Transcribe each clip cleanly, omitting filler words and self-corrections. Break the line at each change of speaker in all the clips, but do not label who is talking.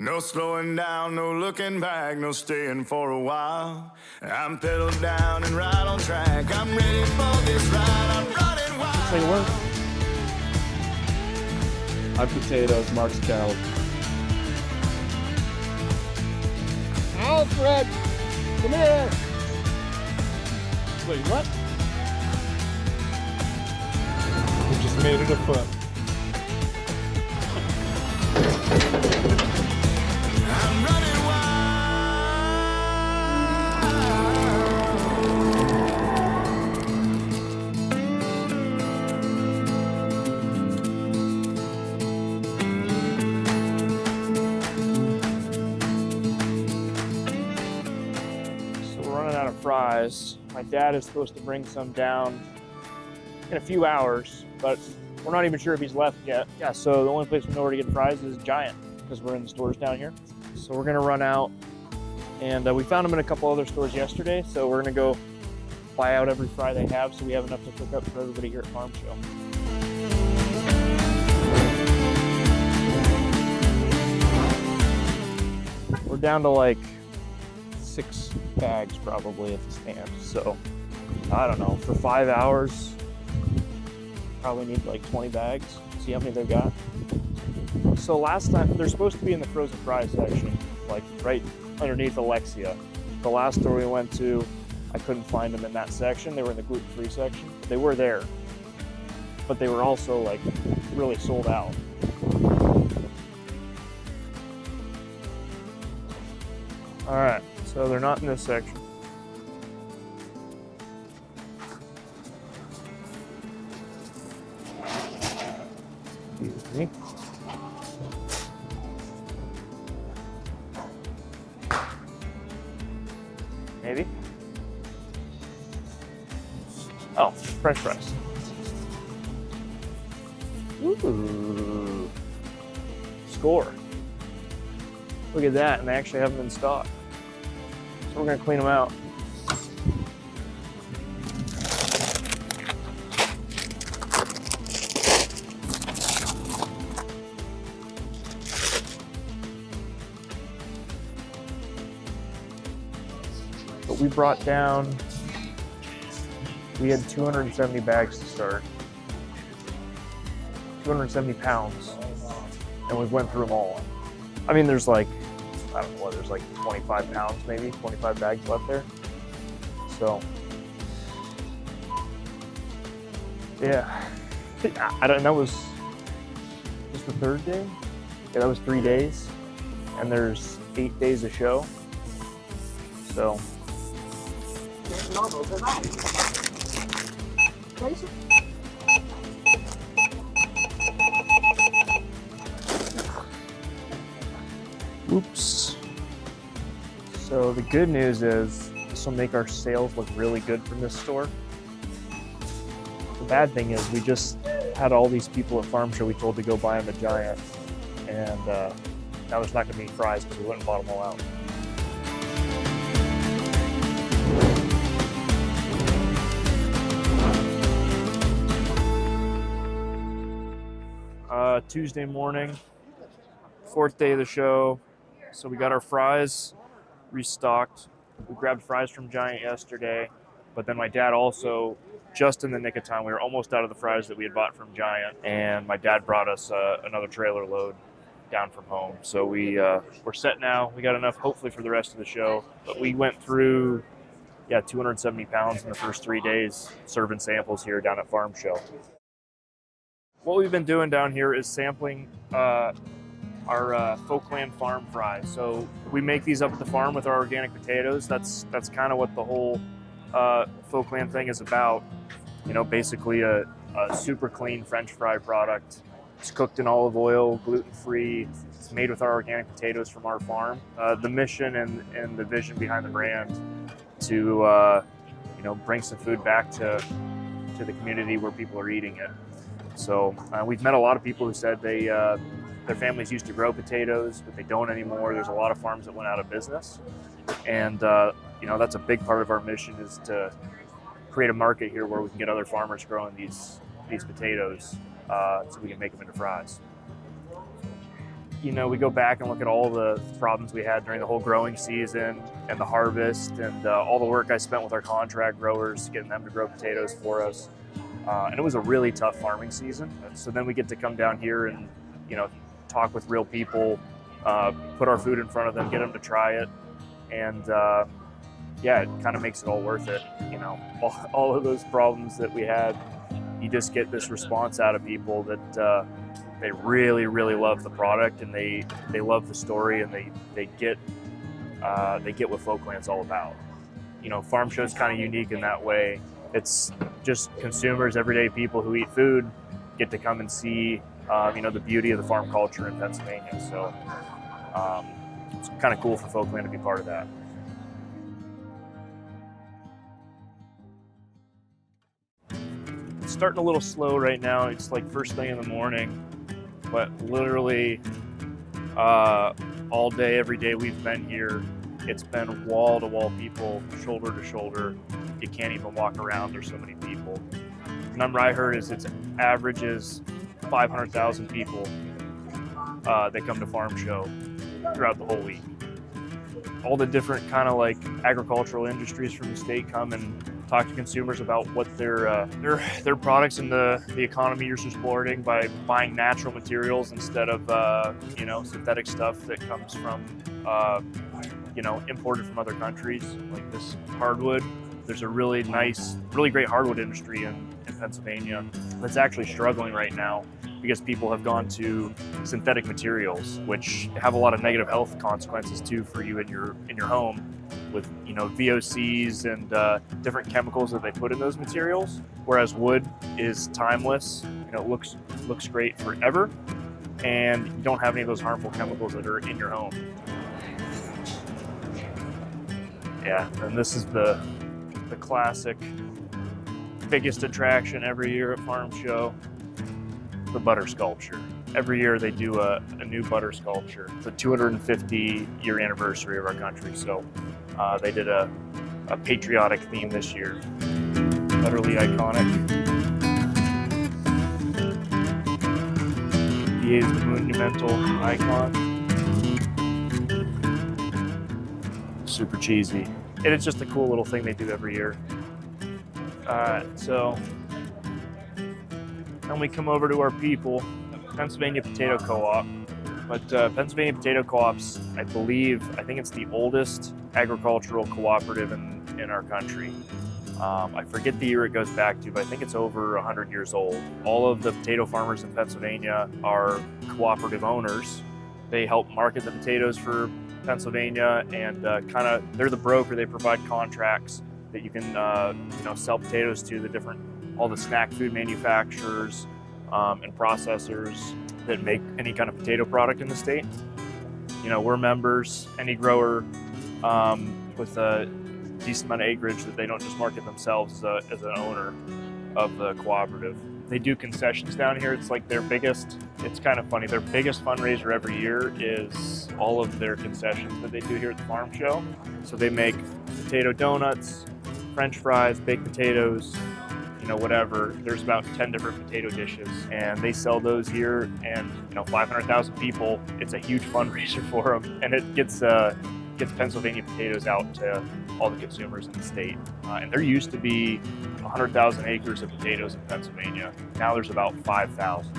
No slowing down, no looking back, no staying for a while. I'm pedaled down and right on track. I'm ready for this ride. I'm running wild.
Say what? I'm potatoes, Mark's cow. Alfred! Come here! Wait, what? We just made it afoot.
I'm running wild.
So we're running out of fries. My dad is supposed to bring some down in a few hours, but we're not even sure if he's left yet. Yeah, so the only place we know where to get fries is Giant, because we're in the stores down here. So we're gonna run out, and we found them in a couple other stores yesterday, so we're gonna go buy out every fry they have so we have enough to cook up for everybody here at Farm Show. We're down to like 6 bags probably at the stand, so I don't know, for 5 hours probably need like 20 bags. See how many they've got. So last time, they're supposed to be in the frozen fry section, like right underneath Alexia. The last store we went to, I couldn't find them in that section. They were in the gluten-free section. They were there, but they were also like really sold out. All right, so they're not in this section. Excuse me. Maybe. Oh, French fries. Ooh. Score. Look at that, and they actually have them in stock. So we're gonna clean them out. But we brought down, we had 270 bags to start. 270 pounds. And we went through them all. I mean, there's like, I don't know what, there's like 25 pounds maybe, 25 bags left there. So, yeah. I don't know, that was just the third day? Yeah, that was 3 days. And there's 8 days of show. So. Oops. So the good news is this will make our sales look really good from this store. The bad thing is we just had all these people at Farm Show we told to go buy them at Giant, and now there's not going to be any fries because we went and bought them all out. Tuesday morning, 4th day of the show. So we got our fries restocked. We grabbed fries from Giant yesterday, but then my dad also, just in the nick of time, we were almost out of the fries that we had bought from Giant, and my dad brought us another trailer load down from home. So we're set now. We got enough, hopefully, for the rest of the show. But we went through, 270 pounds in the first 3 days, serving samples here down at Farm Show. What we've been doing down here is sampling our Folkland farm fries. So we make these up at the farm with our organic potatoes. That's kind of what the whole Folkland thing is about. You know, basically a super clean French fry product. It's cooked in olive oil, gluten-free. It's made with our organic potatoes from our farm. The mission and the vision behind the brand to bring some food back to the community where people are eating it. So we've met a lot of people who said their families used to grow potatoes, but they don't anymore. There's a lot of farms that went out of business. And, that's a big part of our mission, is to create a market here where we can get other farmers growing these potatoes so we can make them into fries. we go back and look at all the problems we had during the whole growing season and the harvest and all the work I spent with our contract growers, getting them to grow potatoes for us. And it was a really tough farming season. And so then we get to come down here and, talk with real people, put our food in front of them, get them to try it. And it kind of makes it all worth it. All of those problems that we had, you just get this response out of people that they really, really love the product, and they love the story, and they get what Folkland's all about. Farm Show's kind of unique in that way. It's just consumers, everyday people who eat food get to come and see, the beauty of the farm culture in Pennsylvania. So it's kind of cool for Folkland to be part of that. It's starting a little slow right now. It's like first thing in the morning, but literally all day, every day we've been here, it's been wall to wall people, shoulder to shoulder. You can't even walk around. There's so many people. The number I heard is it averages 500,000 people that come to Farm Show throughout the whole week. All the different kind of like agricultural industries from the state come and talk to consumers about what their products and the economy you're supporting by buying natural materials instead of synthetic stuff that comes from imported from other countries, like this hardwood. There's a really great hardwood industry in Pennsylvania that's actually struggling right now because people have gone to synthetic materials, which have a lot of negative health consequences too for you in your home, with VOCs and different chemicals that they put in those materials. Whereas wood is timeless, it looks great forever, and you don't have any of those harmful chemicals that are in your home. Yeah, and this is the classic biggest attraction every year at Farm Show, the butter sculpture. Every year they do a new butter sculpture. It's a 250-year anniversary of our country, so they did a patriotic theme this year. Utterly iconic. He is the monumental icon. Super cheesy. And it's just a cool little thing they do every year. So then we come over to our people, Pennsylvania Potato Co-op. But Pennsylvania Potato Co-op's, I think it's the oldest agricultural cooperative in our country. I forget the year it goes back to, but I think it's over 100 years old. All of the potato farmers in Pennsylvania are cooperative owners. They help market the potatoes for Pennsylvania, and they're the broker. They provide contracts that you can sell potatoes to all the snack food manufacturers and processors that make any kind of potato product in the state. We're members. Any grower with a decent amount of acreage that they don't just market themselves as an owner of the cooperative. They do concessions down here. It's like it's kind of funny, their biggest fundraiser every year is all of their concessions that they do here at the Farm Show. So they make potato donuts, French fries, baked potatoes, whatever. There's about 10 different potato dishes, and they sell those here, and 500,000 people. It's a huge fundraiser for them, and it gets Pennsylvania potatoes out to all the consumers in the state. And there used to be 100,000 acres of potatoes in Pennsylvania. Now there's about 5,000.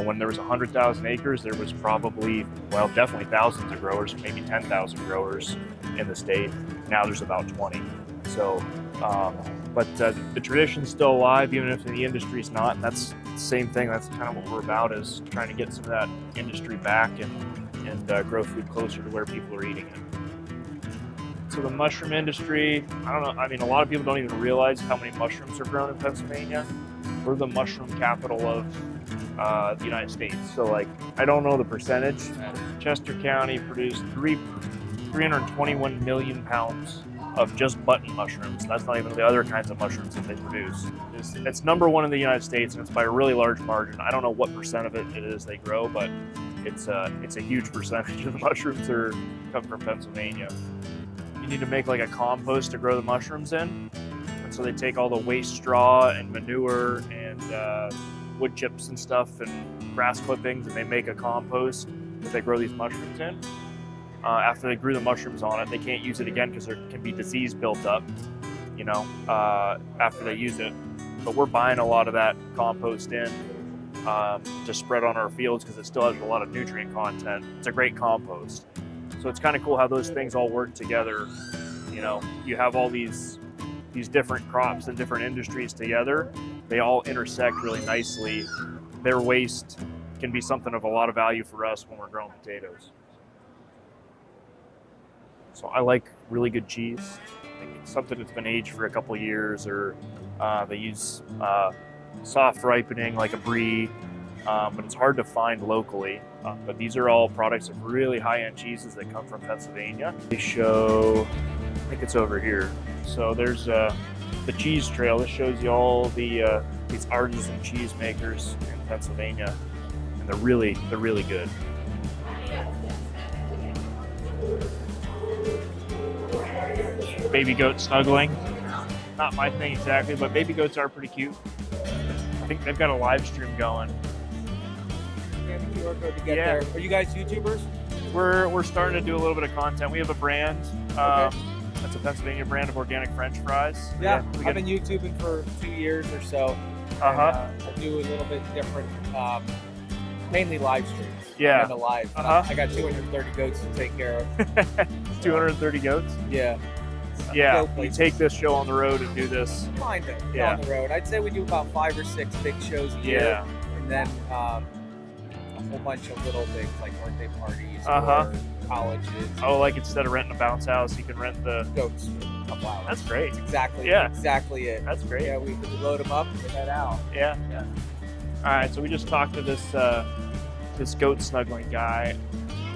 When there was 100,000 acres, there was definitely thousands of growers, maybe 10,000 growers in the state. Now there's about 20. So, but the tradition's still alive, even if the industry's not. And that's the same thing. That's kind of what we're about, is trying to get some of that industry back and grow food closer to where people are eating it. So the mushroom industry, I don't know. I mean, a lot of people don't even realize how many mushrooms are grown in Pennsylvania. We're the mushroom capital of the United States. So I don't know the percentage. Chester County produced 321 million pounds of just button mushrooms. That's not even the other kinds of mushrooms that they produce. It's number one in the United States, and it's by a really large margin. I don't know what percent of it is they grow, but it's a huge percentage of the mushrooms come from Pennsylvania. You need to make a compost to grow the mushrooms in. And so they take all the waste straw and manure and wood chips and stuff and grass clippings, and they make a compost. that they grow these mushrooms in. After they grew the mushrooms on it, they can't use it again because there can be disease built up, after they use it. But we're buying a lot of that compost in to spread on our fields because it still has a lot of nutrient content. It's a great compost. So it's kind of cool how those things all work together. You have all these different crops and different industries together. They all intersect really nicely. Their waste can be something of a lot of value for us when we're growing potatoes. So I like really good cheese, like something that's been aged for a couple of years, or they use soft ripening like a brie, but it's hard to find locally. But these are all products of really high-end cheeses that come from Pennsylvania. They show, I think it's over here. So there's the cheese trail. This shows you all the these artisan cheese makers in Pennsylvania, and they're really good. Baby goat snuggling. Not my thing exactly, but baby goats are pretty cute. I think they've got a live stream going.
QR code to get there. Are you guys YouTubers?
We're starting to do a little bit of content. We have a brand.
Okay.
That's a Pennsylvania brand of organic French fries.
Yeah, I've been YouTubing for 2 years or so. I do a little bit different, mainly live streams.
Yeah.
And live. I got 230 goats to take care of.
230 goats?
Yeah.
Yeah, we take this show on the road and do this.
Kind of on the road. I'd say we do about 5 or 6 big shows a year. And then a whole bunch of little things like birthday parties or colleges.
Oh, like instead of renting a bounce house, you can rent the
goats for a couple hours.
That's great.
That's exactly it.
That's great.
Yeah, we load them up and head out.
Yeah. All right, so we just talked to this this goat snuggling guy.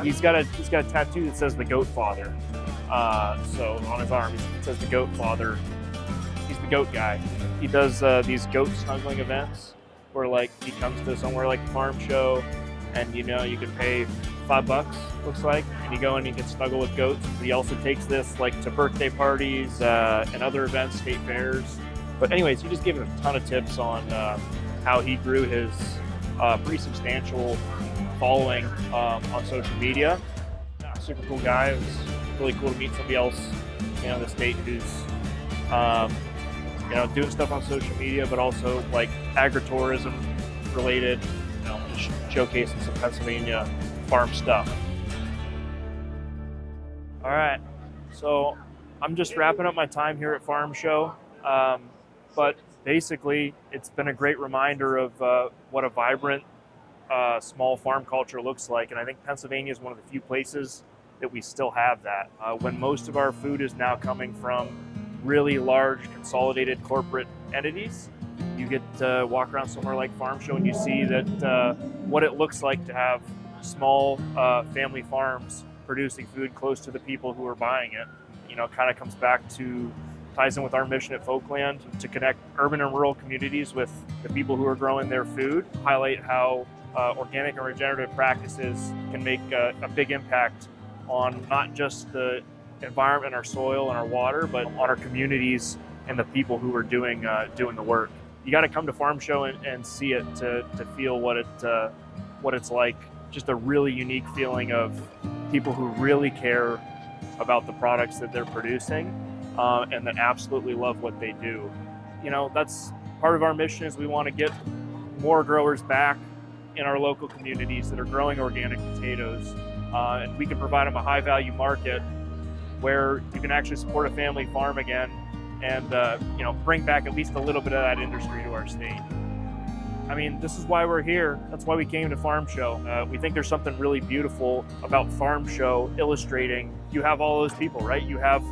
He's got a tattoo that says the Goat Father. So on his arm, it says the Goat Father. He's the goat guy. He does these goat snuggling events where like he comes to somewhere like a farm show, and you can pay $5, looks like, and you go in and you can snuggle with goats. He also takes this like to birthday parties and other events, state fairs. But anyways, he just gave a ton of tips on how he grew his pretty substantial following on social media. Super cool guy. It was really cool to meet somebody else, in the state who's, doing stuff on social media, but also like agritourism related, showcasing some Pennsylvania farm stuff. All right, so I'm just wrapping up my time here at Farm Show, but basically it's been a great reminder of what a vibrant small farm culture looks like, and I think Pennsylvania is one of the few places that we still have that. When most of our food is now coming from really large consolidated corporate entities, you get to walk around somewhere like Farm Show and you see that what it looks like to have small family farms producing food close to the people who are buying it. Kind of comes back to, ties in with our mission at Folkland to connect urban and rural communities with the people who are growing their food, highlight how organic and regenerative practices can make a big impact on not just the environment, our soil and our water, but on our communities and the people who are doing the work. You got to come to Farm Show and see it to feel what it's like. Just a really unique feeling of people who really care about the products that they're producing and that absolutely love what they do. That's part of our mission, is we want to get more growers back in our local communities that are growing organic potatoes, and we can provide them a high value market where you can actually support a family farm again and bring back at least a little bit of that industry to our state. I mean, this is why we're here. That's why we came to Farm Show. We think there's something really beautiful about Farm Show illustrating. You have all those people, right? You have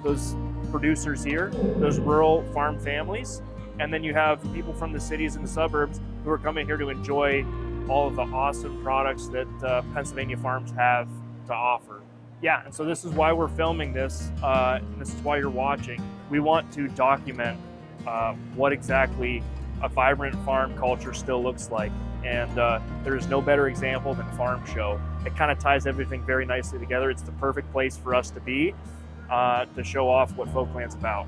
those producers here, those rural farm families, and then you have people from the cities and the suburbs who are coming here to enjoy all of the awesome products that Pennsylvania farms have to offer. Yeah, and so this is why we're filming this, and this is why you're watching. We want to document what exactly a vibrant farm culture still looks like, and there is no better example than Farm Show. It kind of ties everything very nicely together. It's the perfect place for us to be to show off what Folkland's about.